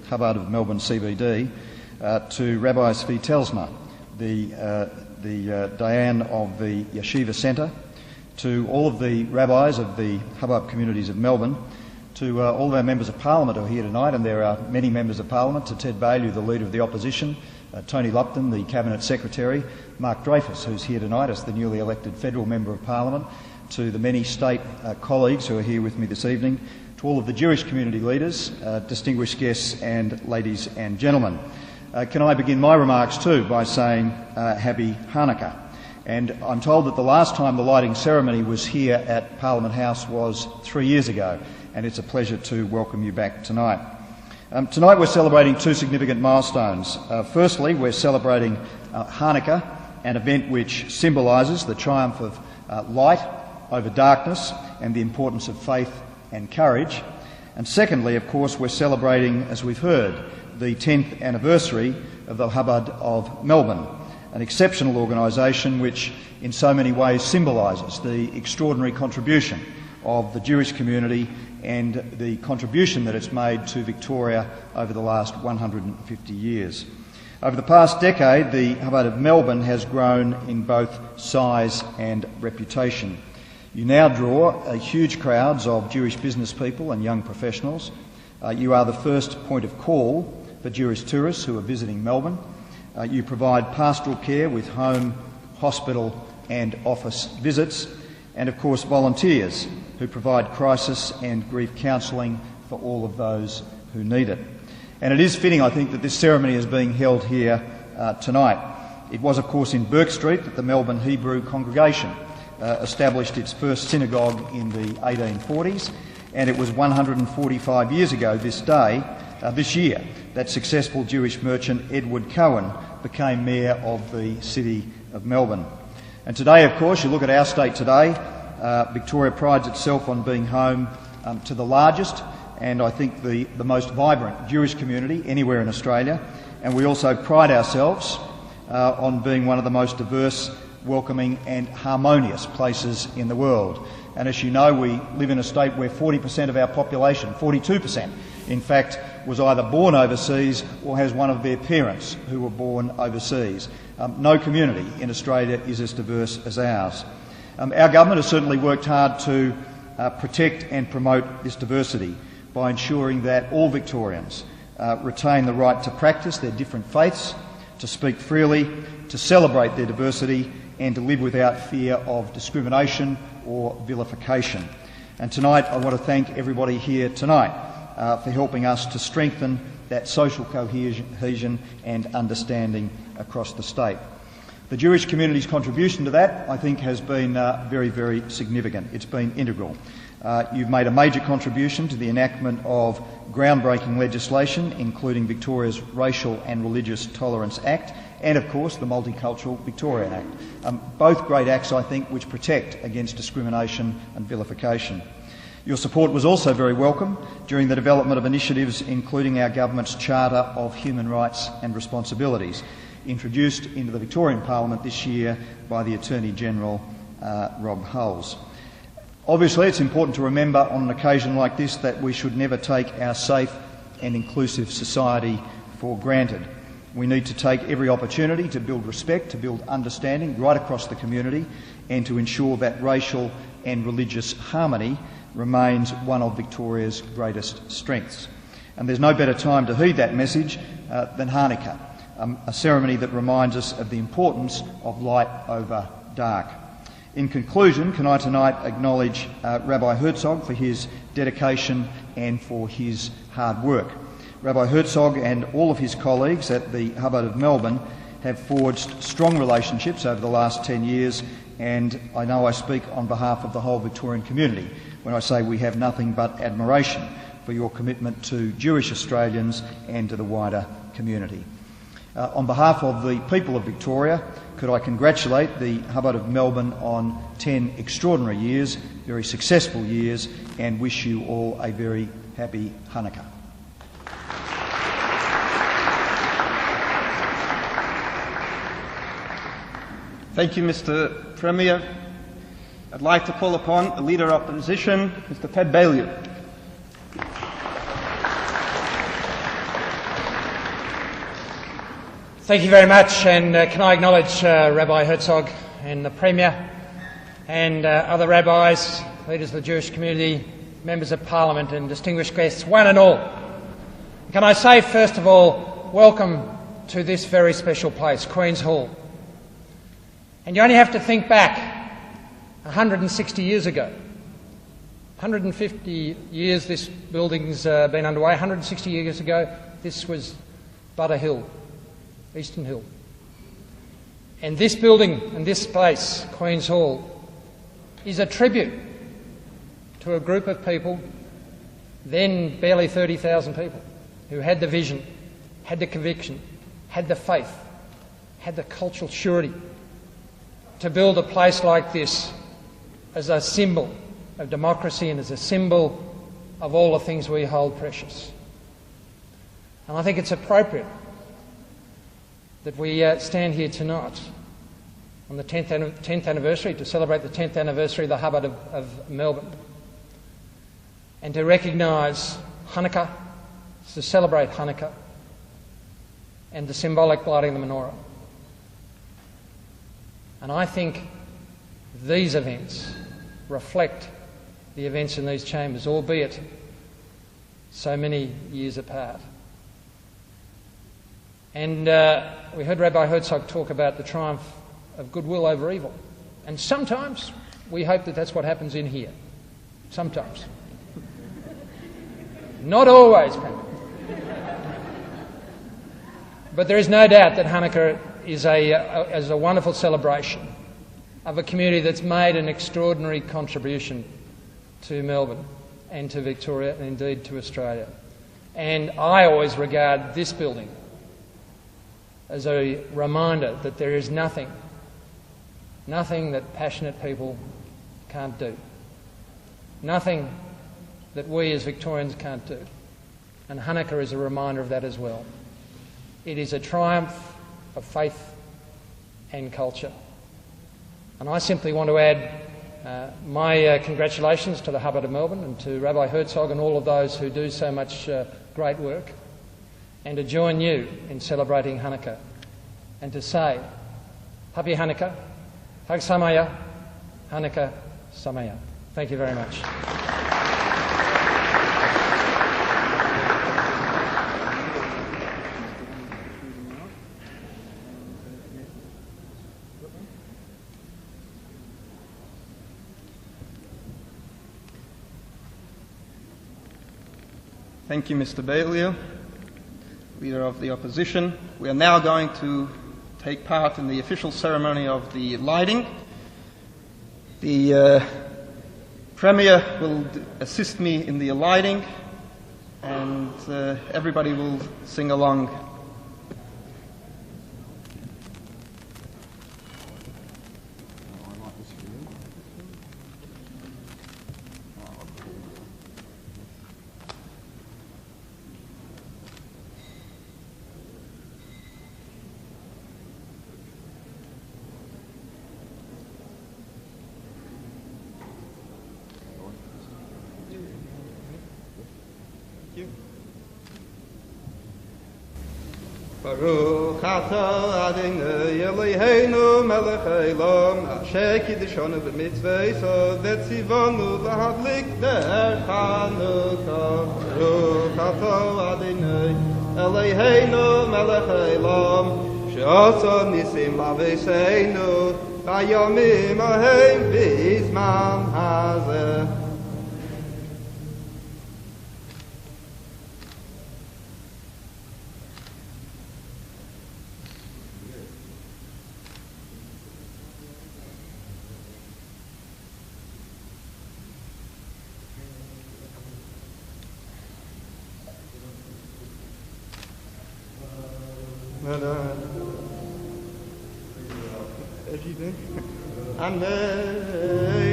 Chabad of Melbourne CBD, to Rabbi Zvi Telsma, the Dayan of the Yeshiva Centre, to all of the rabbis of the Chabad communities of Melbourne, to all of our members of Parliament who are here tonight, and there are many members of Parliament, to Ted Baillieu, the Leader of the Opposition, Tony Lupton, the Cabinet Secretary, Mark Dreyfus, who's here tonight as the newly elected Federal Member of Parliament, to the many state colleagues who are here with me this evening, to all of the Jewish community leaders, distinguished guests and ladies and gentlemen. Can I begin my remarks too by saying Happy Hanukkah. And I'm told that the last time the lighting ceremony was here at Parliament House was 3 years ago, and it's a pleasure to welcome you back tonight. Tonight we're celebrating two significant milestones. Firstly, we're celebrating Hanukkah, an event which symbolises the triumph of light over darkness and the importance of faith and courage. And secondly, of course, we're celebrating, as we've heard, the 10th anniversary of the Chabad of Melbourne, an exceptional organisation which in so many ways symbolises the extraordinary contribution of the Jewish community and the contribution that it's made to Victoria over the last 150 years. Over the past decade, the Chabad of Melbourne has grown in both size and reputation. You now draw huge crowds of Jewish business people and young professionals. You are the first point of call for Jewish tourists who are visiting Melbourne. You provide pastoral care with home, hospital and office visits, and of course volunteers who provide crisis and grief counselling for all of those who need it. And it is fitting, I think, that this ceremony is being held here tonight. It was, of course, in Bourke Street that the Melbourne Hebrew congregation established its first synagogue in the 1840s, and it was 145 years ago this year, that successful Jewish merchant Edward Cohen became mayor of the city of Melbourne. And today, of course, you look at our state today, Victoria prides itself on being home to the largest and I think the most vibrant Jewish community anywhere in Australia, and we also pride ourselves on being one of the most diverse, welcoming and harmonious places in the world. And as you know, we live in a state where 40% of our population, 42% in fact, was either born overseas or has one of their parents who were born overseas. No community in Australia is as diverse as ours. Our government has certainly worked hard to protect and promote this diversity by ensuring that all Victorians retain the right to practice their different faiths, to speak freely, to celebrate their diversity and to live without fear of discrimination or vilification. And tonight I want to thank everybody here tonight for helping us to strengthen that social cohesion and understanding across the state. The Jewish community's contribution to that, I think, has been very, very significant. It's been integral. You've made a major contribution to the enactment of groundbreaking legislation, including Victoria's Racial and Religious Tolerance Act and, of course, the Multicultural Victorian Act. Both great acts, I think, which protect against discrimination and vilification. Your support was also very welcome during the development of initiatives including our government's Charter of Human Rights and Responsibilities, introduced into the Victorian Parliament this year by the Attorney-General, Rob Hulls. Obviously, it's important to remember on an occasion like this that we should never take our safe and inclusive society for granted. We need to take every opportunity to build respect, to build understanding right across the community, and to ensure that racial and religious harmony remains one of Victoria's greatest strengths. And there's no better time to heed that message than Hanukkah, a ceremony that reminds us of the importance of light over dark. In conclusion, can I tonight acknowledge Rabbi Herzog for his dedication and for his hard work. Rabbi Herzog and all of his colleagues at the Chabad of Melbourne have forged strong relationships over the last 10 years, and I know I speak on behalf of the whole Victorian community when I say we have nothing but admiration for your commitment to Jewish Australians and to the wider community. On behalf of the people of Victoria, could I congratulate the Chabad of Melbourne on 10 extraordinary years, very successful years, and wish you all a very happy Hanukkah. Thank you, Mr. Premier. I'd like to call upon the Leader of Opposition, Mr. Ted Baillieu. Thank you very much, and can I acknowledge Rabbi Herzog and the Premier and other rabbis, leaders of the Jewish community, members of Parliament and distinguished guests, one and all. Can I say, first of all, welcome to this very special place, Queen's Hall. And you only have to think back 160 years ago. 150 years this building's been underway. 160 years ago, this was Butter Hill, Eastern Hill. And this building and this space, Queen's Hall, is a tribute to a group of people, then barely 30,000 people, who had the vision, had the conviction, had the faith, had the cultural surety to build a place like this as a symbol of democracy and as a symbol of all the things we hold precious. And I think it's appropriate that we stand here tonight on the 10th anniversary, to celebrate the 10th anniversary of the Chabad of Melbourne, and to recognise Hanukkah, to celebrate Hanukkah, and the symbolic lighting of the menorah. And I think these events reflect the events in these chambers, albeit so many years apart. And we heard Rabbi Herzog talk about the triumph of goodwill over evil. And sometimes we hope that that's what happens in here. Sometimes. Not always, but there is no doubt that Hanukkah is a wonderful celebration of a community that's made an extraordinary contribution to Melbourne and to Victoria and indeed to Australia. And I always regard this building as a reminder that there is nothing that passionate people can't do. Nothing that we as Victorians can't do. And Hanukkah is a reminder of that as well. It is a triumph of faith and culture. And I simply want to add my congratulations to the Chabad of Melbourne and to Rabbi Herzog and all of those who do so much great work, and to join you in celebrating Hanukkah and to say, Happy Hanukkah, Chag Sameach, Hanukkah Sameach. Thank you very much. Thank you, Mr. Bailey, Leader of the Opposition. We are now going to take part in the official ceremony of the lighting. The Premier will assist me in the lighting, and everybody will sing along. Baruch atah Adonai Eloheinu melech haolam asher kiddushanu b'mitzvos v'tzivanu lahadlik ner Chanukah. Baruch atah Adonai Eloheinu melech haolam she'asa nisim b'aveseinu b'yomim hahem b'zman hazeh. Amen.